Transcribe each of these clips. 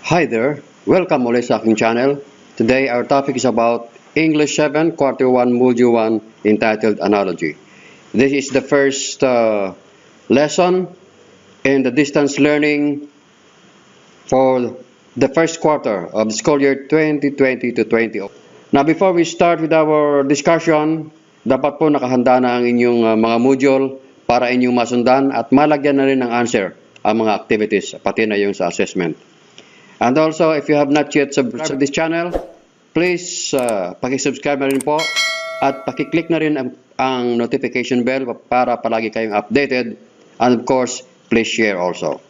Hi there, welcome ulit sa aking channel. Today our topic is about English 7 Quarter 1 Module 1 entitled Analogy. This is the first lesson in the distance learning for the first quarter of the school year 2020 to 20. Now before we start with our discussion, dapat po nakahanda na ang inyong mga module para inyong masundan at malagyan na rin ng answer ang mga activities pati na yung sa assessment. And also, if you have not yet subscribed to this channel, please paki-subscribe na rin po at paki-click na rin ang notification bell para palagi kayong updated. And of course, please share also.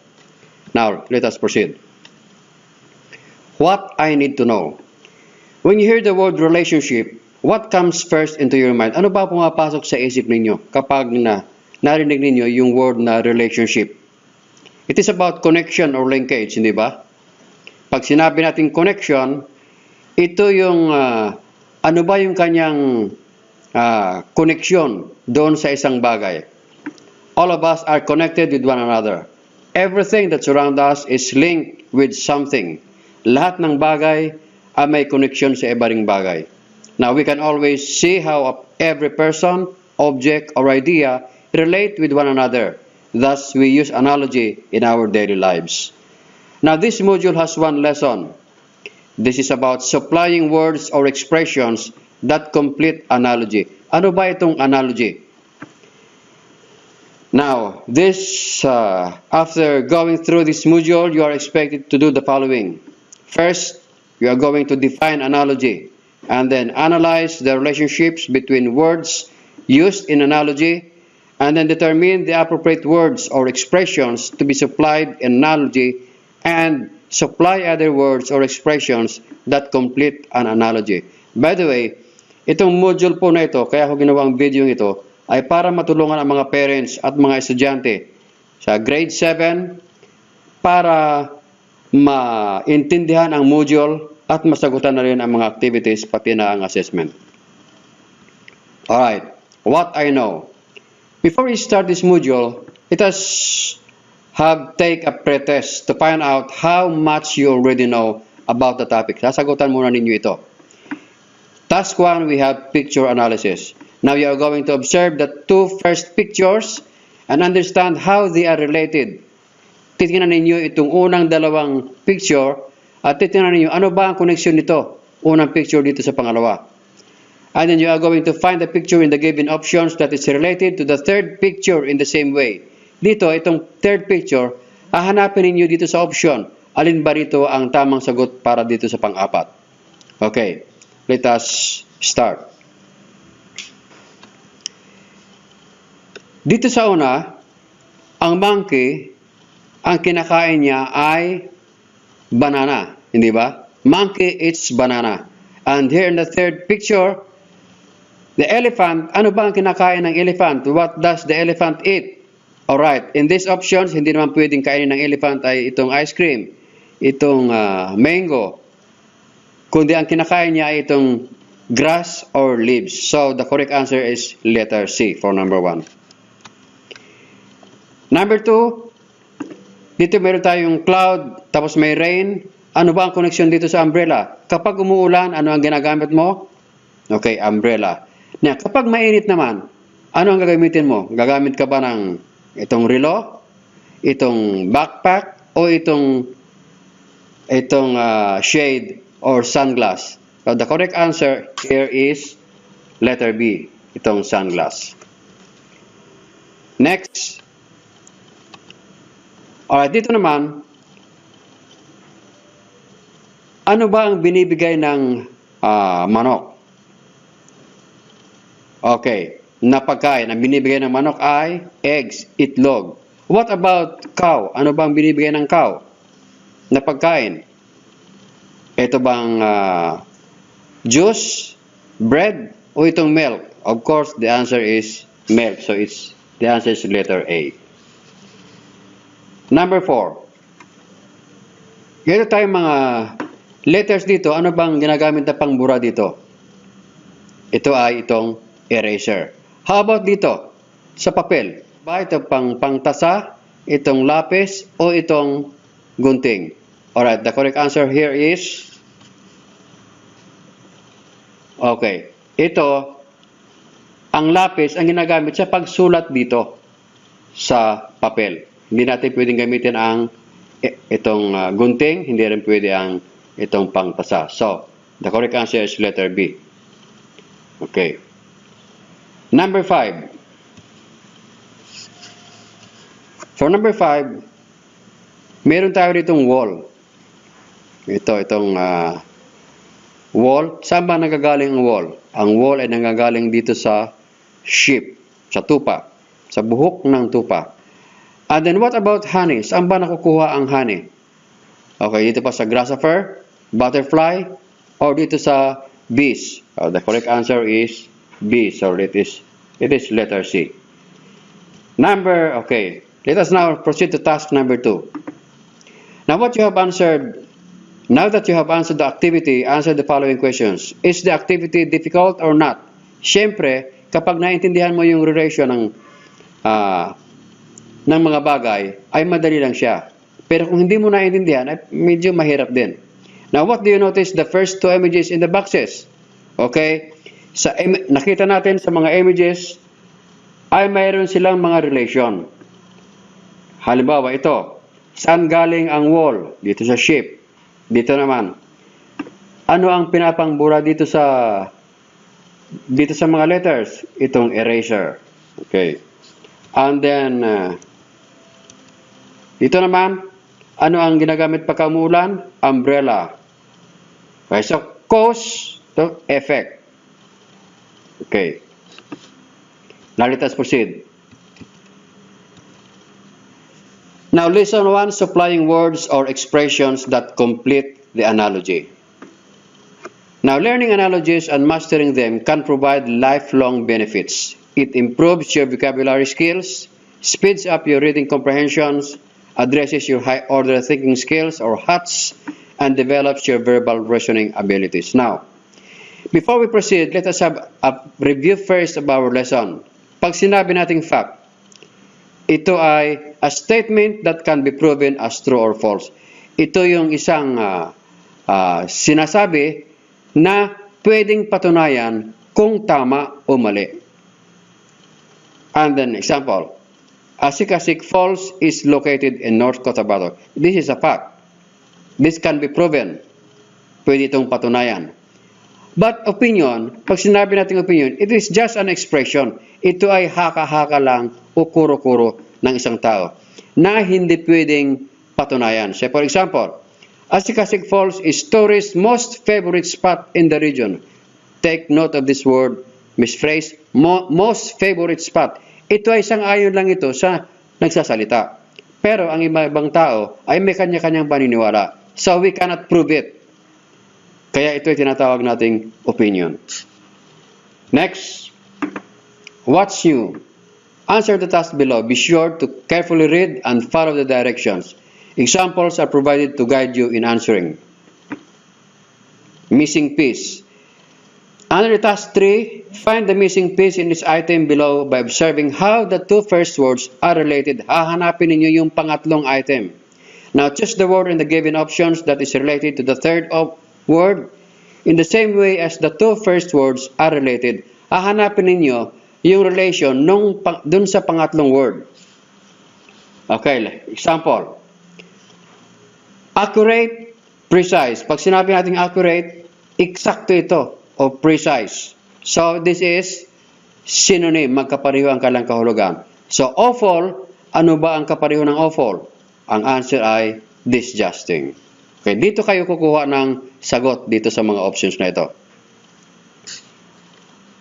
Now, let us proceed. What I need to know. When you hear the word relationship, what comes first into your mind? Ano ba pumapasok sa isip ninyo kapag narinig ninyo yung word na relationship? It is about connection or linkage, hindi ba? Pag sinabi natin connection, ito yung ano ba yung kanyang connection doon sa isang bagay. All of us are connected with one another. Everything that surrounds us is linked with something. Lahat ng bagay ay may connection sa iba ring bagay. Now, we can always see how every person, object, or idea relate with one another. Thus, we use analogy in our daily lives. Now, this module has one lesson. This is about supplying words or expressions that complete analogy. Ano ba itong analogy? Now, after going through this module, you are expected to do the following. First, you are going to define analogy and then analyze the relationships between words used in analogy and then determine the appropriate words or expressions to be supplied in analogy and supply other words or expressions that complete an analogy. By the way, itong module po na ito, kaya ako ginawa ang video ito, ay para matulungan ang mga parents at mga estudyante sa grade 7 para maintindihan ang module at masagutan na rin ang mga activities pati na ang assessment. Alright, what I know. Before we start this module, let us take a pretest to find out how much you already know about the topic. Sasagutan muna ninyo ito. Task 1, we have picture analysis. Now you are going to observe the two first pictures and understand how they are related. Titingnan ninyo itong unang dalawang picture at titingnan ninyo ano ba ang connection nito. Unang picture dito sa pangalawa. And then you are going to find the picture in the given options that is related to the third picture in the same way. Dito, itong third picture, hahanapin ninyo dito sa option. Alin ba rito ang tamang sagot para dito sa pang-apat? Okay, let us start. Dito sa una, ang monkey, ang kinakain niya ay banana, hindi ba? Monkey eats banana. And here in the third picture, the elephant, ano ba ang kinakain ng elephant? What does the elephant eat? Alright, in these options, hindi naman pwedeng kainin ng elephant ay itong ice cream, itong mango, kundi ang kinakain niya ay itong grass or leaves. So, the correct answer is letter C for number 1. Number 2, dito meron tayong cloud, tapos may rain. Ano ba ang connection dito sa umbrella? Kapag umuulan, ano ang ginagamit mo? Okay, umbrella. Now, kapag mainit naman, ano ang gagamitin mo? Gagamit ka ba ng itong relo, itong backpack, o itong shade or sunglass? So, the correct answer here is letter B, itong sunglass. Next. Alright, dito naman, ano ba ang binibigay ng manok? Okay, na pagkain. Ang binibigay ng manok ay eggs, itlog. What about cow? Ano ba ang binibigay ng cow na pagkain? Ito bang juice, bread, o itong milk? Of course, the answer is milk. So, the answer is letter A. Number 4. Ito tayong mga letters dito. Ano bang ginagamit na pangbura dito? Ito ay itong eraser. How about dito? Sa papel. Ba ito pangtasa, itong lapis, o itong gunting? Alright, the correct answer here is, okay, ito, ang lapis ang ginagamit sa pagsulat dito sa papel. Hindi natin pwedeng gamitin ang itong gunting, hindi rin pwede ang itong pangtasa. So, the correct answer is letter B. Okay. Number 5. For number 5, meron tayo ditong wall. Itong wall. Saan ba nagagaling ang wall? Ang wall ay nagagaling dito sa sheep, sa tupa, sa buhok ng tupa. And then what about honey? Saan ba nakukuha ang honey? Okay, dito pa sa grasshopper, butterfly, or dito sa bees? The correct answer is B. So it is letter C. Okay. Let us now proceed to task number 2. Now that you have answered the activity, answer the following questions. Is the activity difficult or not? Siyempre, kapag naintindihan mo yung relation ng mga bagay, ay madali lang siya. Pero kung hindi mo naintindihan, ay medyo mahirap din. Now, what do you notice the first 2 images in the boxes? Okay? Nakita natin sa mga images, ay mayroon silang mga relation. Halimbawa, ito. Saan galing ang wall? Dito sa sheep. Dito naman. Ano ang pinapangbura dito sa mga letters? Itong eraser. Okay. And then, dito naman, ano ang ginagamit pagka umuulan? Umbrella. Okay, so cause to effect. Okay. Now let us proceed. Now lesson 1, supplying words or expressions that complete the analogy. Now learning analogies and mastering them can provide lifelong benefits. It improves your vocabulary skills, speeds up your reading comprehensions, addresses your high-order thinking skills or HOTS, and develops your verbal reasoning abilities. Now, before we proceed, let us have a review first of our lesson. Pag sinabi nating fact, ito ay a statement that can be proven as true or false. Ito yung isang sinasabi na pwedeng patunayan kung tama o mali. And then, example, Asikasik Falls is located in North Cotabato. This is a fact. This can be proven. Pwede itong patunayan. But opinion, pag sinabi natin opinion, it is just an expression. Ito ay haka-haka lang o kuro-kuro ng isang tao na hindi pwedeng patunayan. So, for example, Asikasik Falls is tourists' most favorite spot in the region. Take note of this word, misphrase, most favorite spot. Ito ay isang ayon lang ito sa nagsasalita. Pero ang ibang tao ay may kanya-kanyang paniniwala. So we cannot prove it. Kaya ito ay tinatawag nating opinion. Next, what's new? Answer the task below. Be sure to carefully read and follow the directions. Examples are provided to guide you in answering. Missing piece. Under task 3, find the missing piece in this item below by observing how the 2 first words are related. Hahanapin ninyo yung pangatlong item. Now, choose the word in the given options that is related to the third word in the same way as the 2 first words are related. Hahanapin ninyo yung relation dun sa pangatlong word. Okay, example. Accurate, precise. Pag sinabi natin accurate, eksakto ito. O precise. So, this is synonym, magkapareho ang kanilang kahulugan. So, awful, ano ba ang kapareho ng awful? Ang answer ay disgusting. Okay, dito kayo kukuha ng sagot dito sa mga options na ito.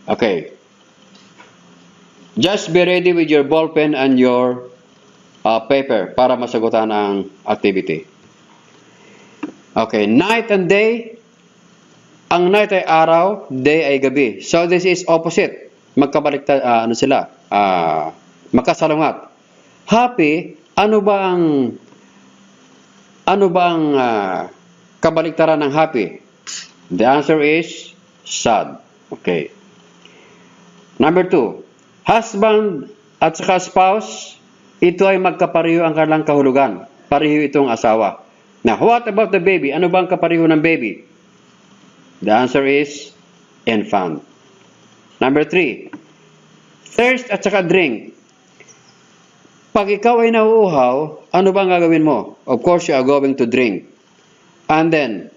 Okay. Just be ready with your ballpen and your paper para masagutan ang activity. Okay, night and day. Ang night ay araw, day ay gabi. So this is opposite. Magkabaliktad, magkasalungat. Happy, ano ba ang kabaliktaran ng happy? The answer is sad. Okay. Number 2. Husband at saka spouse, ito ay magkapareho ang kanilang kahulugan. Pareho itong asawa. Now, what about the baby? Ano bang kapareho ng baby? The answer is infant. Number 3, thirst at saka drink. Pag ikaw ay nauuhaw, ano bang gagawin mo? Of course, you are going to drink. And then,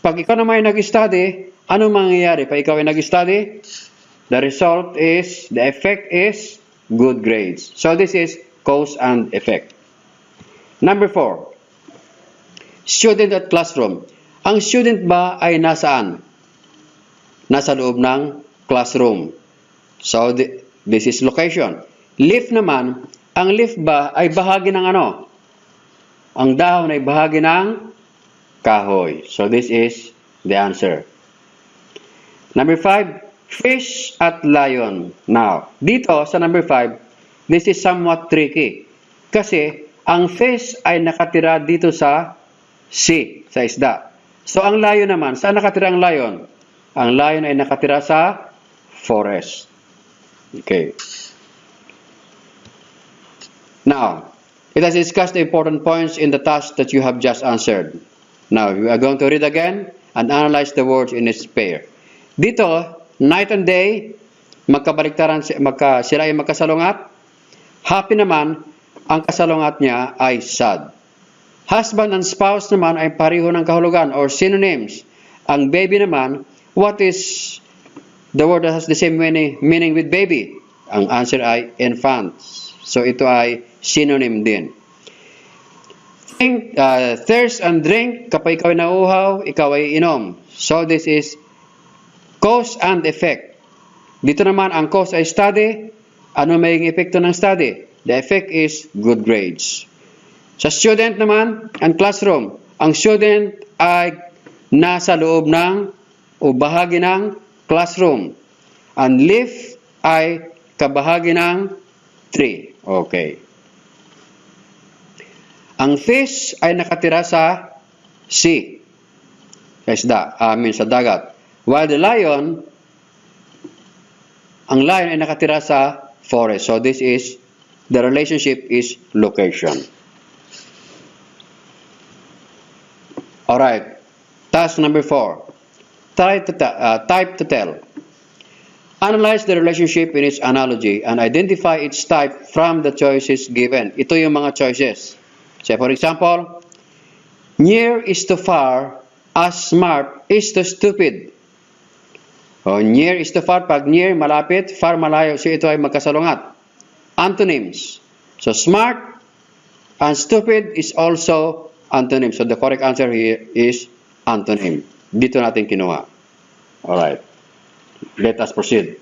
pag ikaw naman ay nag-study, ano mangyayari? Pag ikaw ay nag-study, the effect is good grades. So this is cause and effect. Number 4, student at classroom. Ang student ba ay nasaan? Nasa loob ng classroom. So this is location. Leaf naman, ang leaf ba ay bahagi ng ano? Ang dahon ay bahagi ng kahoy. So this is the answer. Number 5, fish at lion. Now, dito sa number 5, this is somewhat tricky. Kasi ang fish ay nakatira dito sa sea, sa isda. So ang lion naman, saan nakatira ang lion? Ang lion ay nakatira sa forest. Okay. Now, it has discussed the important points in the task that you have just answered. Now, we are going to read again and analyze the words in its pair. Dito, night and day, magkabaliktaran, sila ay magkasalungat. Happy naman, ang kasalungat niya ay sad. Husband and spouse naman ay pareho ng kahulugan or synonyms. Ang baby naman, what is the word that has the same meaning with baby? Ang answer ay infant. So ito ay synonym din. Thirst and drink, kapag ikaw ay nauuhaw, ikaw ay inom. So this is cause and effect. Dito naman, ang cause ay study. Ano may epekto ng study? The effect is good grades. Sa student naman, and classroom, ang student ay nasa loob ng o bahagi ng classroom. And leaf ay kabahagi ng tree. Okay. Ang fish ay nakatira sa sea. Sa isda, sa dagat. While the lion, ang lion ay nakatira sa forest. So this is, the relationship is location. Alright. Task number 4. Type to tell. Analyze the relationship in its analogy and identify its type from the choices given. Ito yung mga choices. So for example, near is to far, as smart is to stupid. O, near is to far, pag near, malapit, far, malayo. So ito ay magkasalungat. Antonyms. So smart and stupid is also antonym. So the correct answer here is antonym. Dito natin kinuha. Alright. Let us proceed.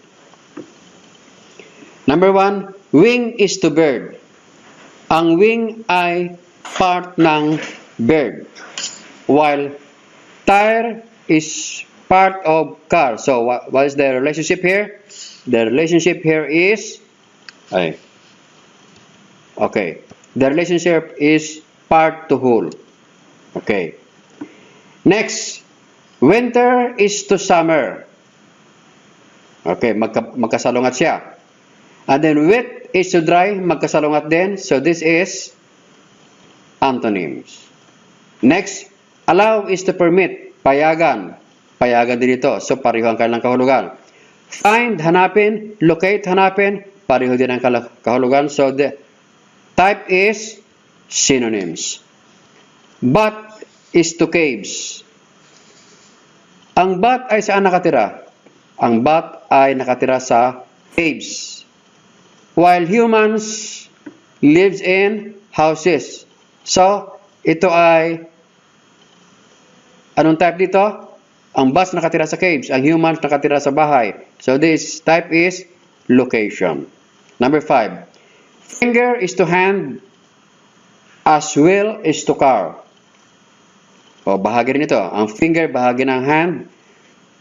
Number 1, wing is to bird. Ang wing ay part ng bird. While tire is part of car. So what is the relationship here? The relationship here is okay. The relationship is part to whole. Okay. Next, winter is to summer. Okay, magkasalungat siya. And then wet is to dry, magkasalungat din. So this is antonyms. Next, allow is to permit, payagan. Payagan din ito. So pareho ang kanilang kahulugan. Find, hanapin. Locate, hanapin. Pareho din ang kahulugan. So the type is synonyms. Bat is to caves. Ang bat ay saan nakatira? Ang bat ay nakatira sa caves. While humans lives in houses. So, ito ay anong type dito? Ang bat nakatira sa caves. Ang humans nakatira sa bahay. So, this type is location. Number 5. Finger is to hand. As wheel is to car. O, bahagi rin ito. Ang finger, bahagi ng hand.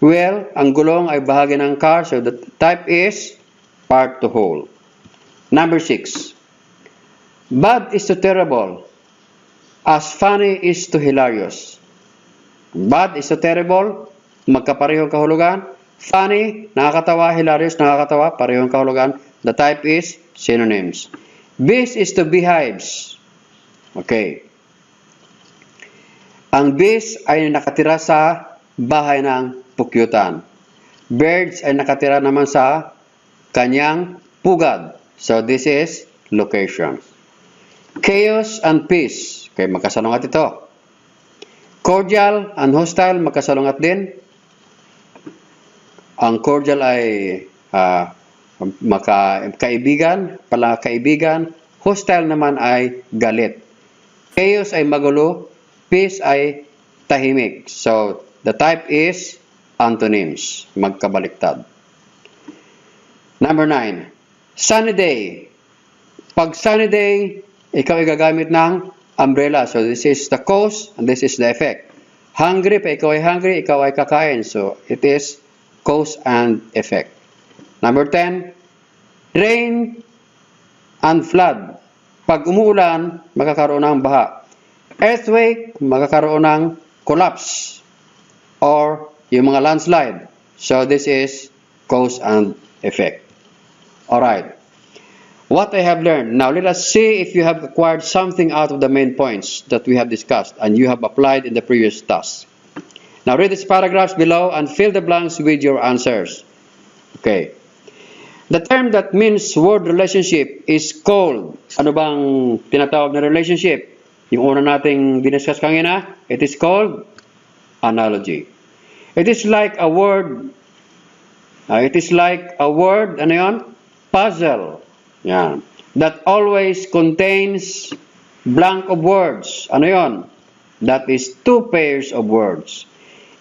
Wheel, ang gulong ay bahagi ng car. So, the type is part to whole. Number 6. Bad is to terrible. As funny is to hilarious. Bad is to terrible. Magkaparehong kahulugan. Funny, nakakatawa. Hilarious, nakakatawa. Parehong kahulugan. The type is synonyms. Beast is to beehives. Okay. Ang bees ay nakatira sa bahay ng pukyutan. Birds ay nakatira naman sa kanyang pugad. So this is location. Chaos and peace. Okay, magkasalungat ito. Cordial and hostile, magkasalungat din. Ang cordial ay kaibigan, palakaibigan. Hostile naman ay galit. Chaos ay magulo. Peace ay tahimik. So, the type is antonyms. Magkabaliktad. Number 9. Sunny day. Pag sunny day, ikaw ay gagamit ng umbrella. So, this is the cause and this is the effect. Hungry, pa ikaw ay hungry, ikaw ay kakain. So, it is cause and effect. Number 10. Rain and flood. Pag umuulan, magkakaroon ng baha. Earthquake, magkakaroon ng collapse or yung mga landslide. So, this is cause and effect. Alright. What I have learned. Now, let us see if you have acquired something out of the main points that we have discussed and you have applied in the previous task. Now, read these paragraphs below and fill the blanks with your answers. Okay. The term that means word relationship is called. Ano bang tinatawag na relationship? Yung una nating diniscuss kanina, it is called analogy. It is like a word, ano yun? Puzzle. Yan. That always contains blank of words. Ano yun? That is 2 pairs of words.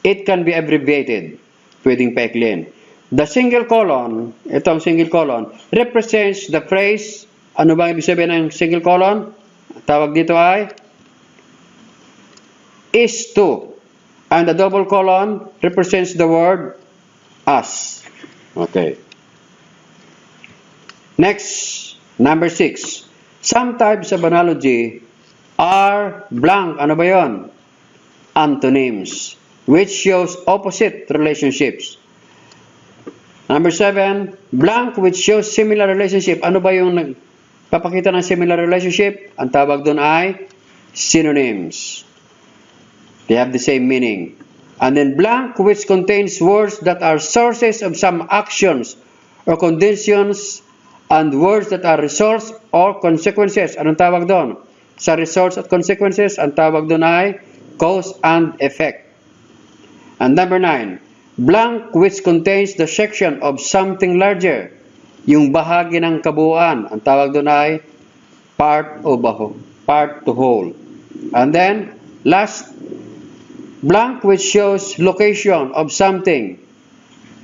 It can be abbreviated. Pwedeng paiklin. The single colon, itong single colon, represents the phrase. Ano bang ibig sabihin ng single colon? Tawag dito ay is to. And the double colon represents the word as. Okay. Next, number 6. Some types of analogy are blank. Ano ba yun? Antonyms, which shows opposite relationships. Number 7, blank which shows similar relationship. Ano ba yung nagpapakita ng similar relationship? Ang tawag doon ay synonyms. They have the same meaning. And then blank which contains words that are sources of some actions or conditions and words that are results or consequences. Anong tawag doon? Sa results at consequences, ang tawag doon ay cause and effect. And number 9, blank which contains the section of something larger. Yung bahagi ng kabuuan, ang tawag doon ay part to whole. And then, last, blank which shows location of something.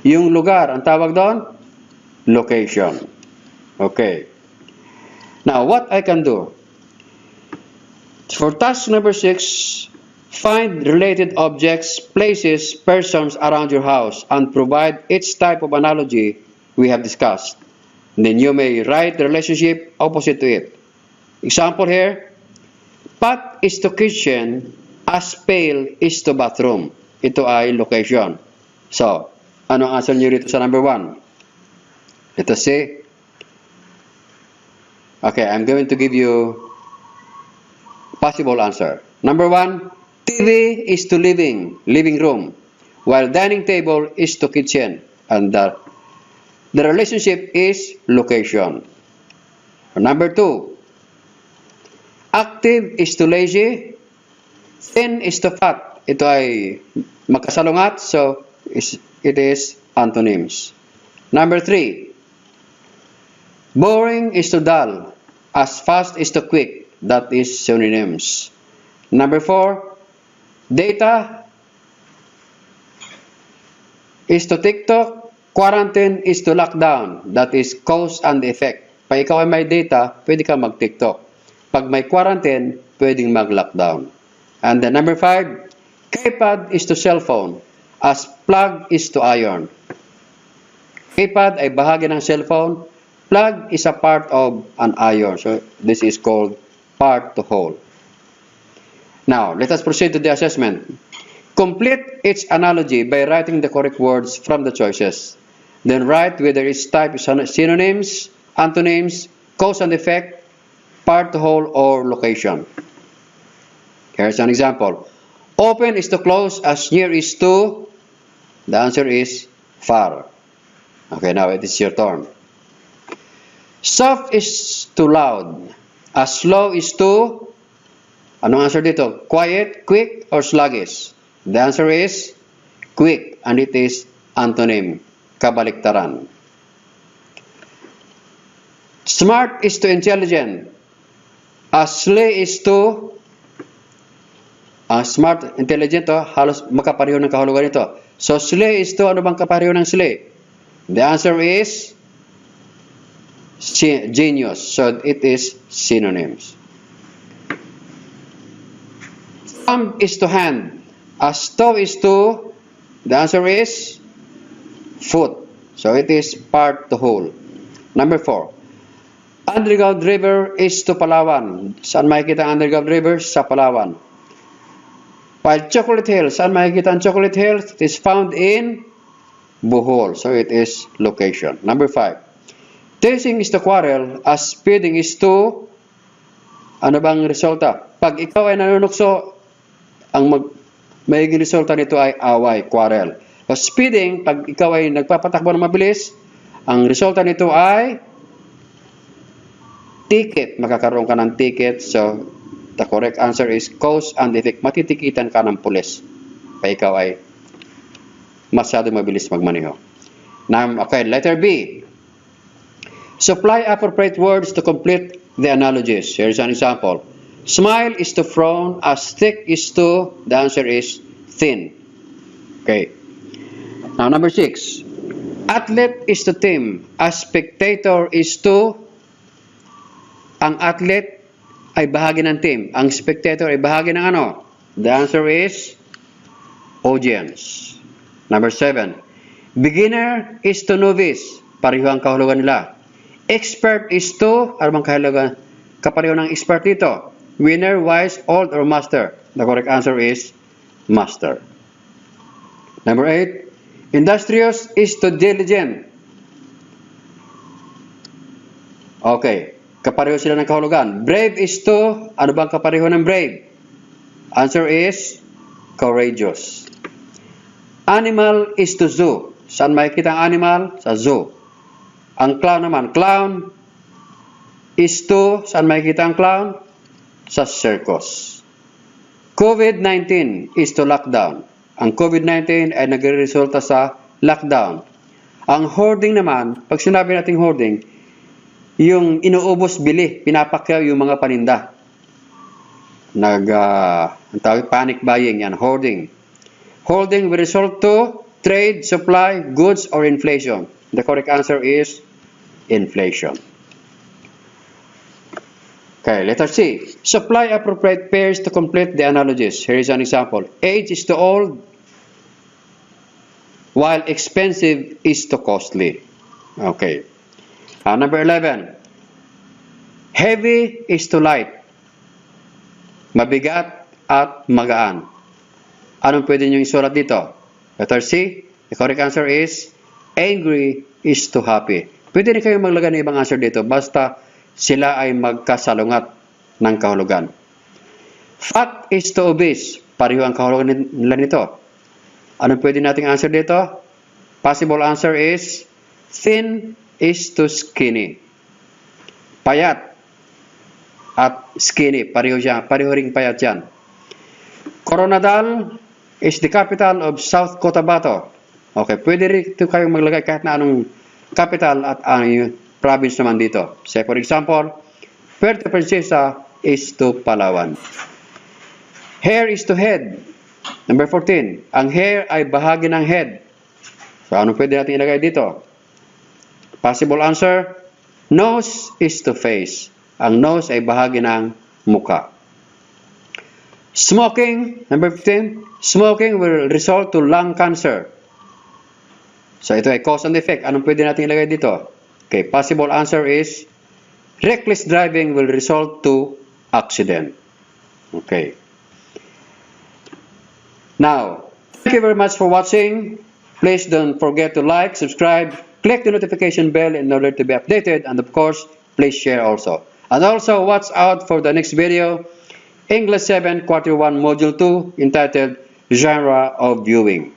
Yung lugar, ang tawag doon? Location. Okay. Now, what I can do? For task number 6, find related objects, places, persons around your house and provide each type of analogy we have discussed. And then you may write the relationship opposite to it. Example here, pot is to kitchen, as pail is to bathroom. Ito ay location. So, ano ang answer niyo dito sa number 1? Let us see. Okay, I'm going to give you possible answer. Number 1, TV is to living room, while dining table is to kitchen, and the relationship is location. Number 2, active is to lazy, thin is to fat. Ito ay magkasalungat, so it is antonyms. Number 3, boring is to dull, as fast is to quick. That is synonyms. Number 4, data is to TikTok, quarantine is to lockdown. That is cause and effect. Pag ikaw ay may data, pwede ka mag-TikTok. Pag may quarantine, pwedeng mag-lockdown. And then number 5, keypad is to cellphone, as plug is to iron. Keypad ay bahagi ng cellphone. Plug is a part of an iron. So this is called part to whole. Now, let us proceed to the assessment. Complete each analogy by writing the correct words from the choices. Then write whether each type is synonyms, antonyms, cause and effect, part to whole, or location. Here's an example. Open is to close, as near is to, the answer is far. Okay, now it is your turn. Soft is to loud, as slow is to, anong answer dito? Quiet, quick, or sluggish? The answer is quick, and it is antonym, kabaliktaran. Smart is to intelligent, as slay is to, smart, intelligent, halos makapareho ng kahulugan ito. So, slay is to, ano bang kapareho ng slay? The answer is genius. So, it is synonyms. Thumb is to hand, as toe is to, the answer is foot. So, it is part to whole. Number 4. Underground river is to Palawan. Saan makikita ang underground river? Sa Palawan. While Chocolate Hill, saan makikita ang Chocolate Hill? It is found in Bohol. So it is location. Number 5. Chasing is to quarrel, as speeding is to, ano bang resulta? Pag ikaw ay nanunukso, ang magiging resulta nito ay away, quarrel. So speeding, pag ikaw ay nagpapatakbo ng mabilis, ang resulta nito ay ticket, makakaroon ka ng ticket. So, the correct answer is cause and effect. Matitikitan ka ng pulis. Pa ikaw ay masyado mabilis magmaneho. Okay, letter B. Supply appropriate words to complete the analogies. Here's an example. Smile is to frown, as thick is to, the answer is thin. Okay. Now, number 6. Athlete is to team, as spectator is to, ang athlete ay bahagi ng team. Ang spectator ay bahagi ng ano? The answer is audience. Number 7. Beginner is to novice. Pareho ang kahulugan nila. Expert is to, ano bang kahulugan? Kapareho ng expert dito. Winner, wise, old, or master. The correct answer is master. Number 8. Industrious is to diligent. Okay. Kapareho sila ng kahulugan. Brave is to, ano bang kapareho ng brave? Answer is courageous. Animal is to zoo. Saan makikita ang animal? Sa zoo. Ang clown naman, clown is to, saan makikita ang clown? Sa circus. COVID-19 is to lockdown. Ang COVID-19 ay nagre-resulta sa lockdown. Ang hoarding naman, pag sinabi natin hoarding, yung inuubos bili, pinapakyaw yung mga paninda. Ang tawag panic buying yan, hoarding. Hoarding will result to trade, supply, goods, or inflation. The correct answer is inflation. Okay, letter C. Supply appropriate pairs to complete the analogies. Here is an example. Age is to old, while expensive is to costly. Okay. Number 11. Heavy is to light. Mabigat at magaan. Anong pwede nyo isulat dito? Letter C. The correct answer is angry is to happy. Pwede rin kayo maglagay ng ibang answer dito. Basta sila ay magkasalungat ng kahulugan. Fat is to obese. Pareho ang kahulugan nila nito. Anong pwede nating answer dito? Possible answer is thin is to skinny. Payat at skinny, pareho ring payat yan. Coronadal is the capital of South Cotabato. Okay, pwede rin ito kayong maglagay kahit na anong capital at ang province naman dito. Say for example, Puerto Princesa is to Palawan. Hair is to head. Number 14, ang hair ay bahagi ng head. So, ano pwede natin ilagay dito? Possible answer, nose is to face. Ang nose ay bahagi ng muka. Smoking, number 15, smoking will result to lung cancer. So ito ay cause and effect. Anong pwede natin ilagay dito? Okay, possible answer is reckless driving will result to accident. Okay. Now, thank you very much for watching. Please don't forget to like, subscribe, click the notification bell in order to be updated, and of course, please share also. And also, watch out for the next video. English 7, Quarter 1, Module 2, entitled Genre of Viewing.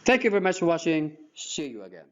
Thank you very much for watching. See you again.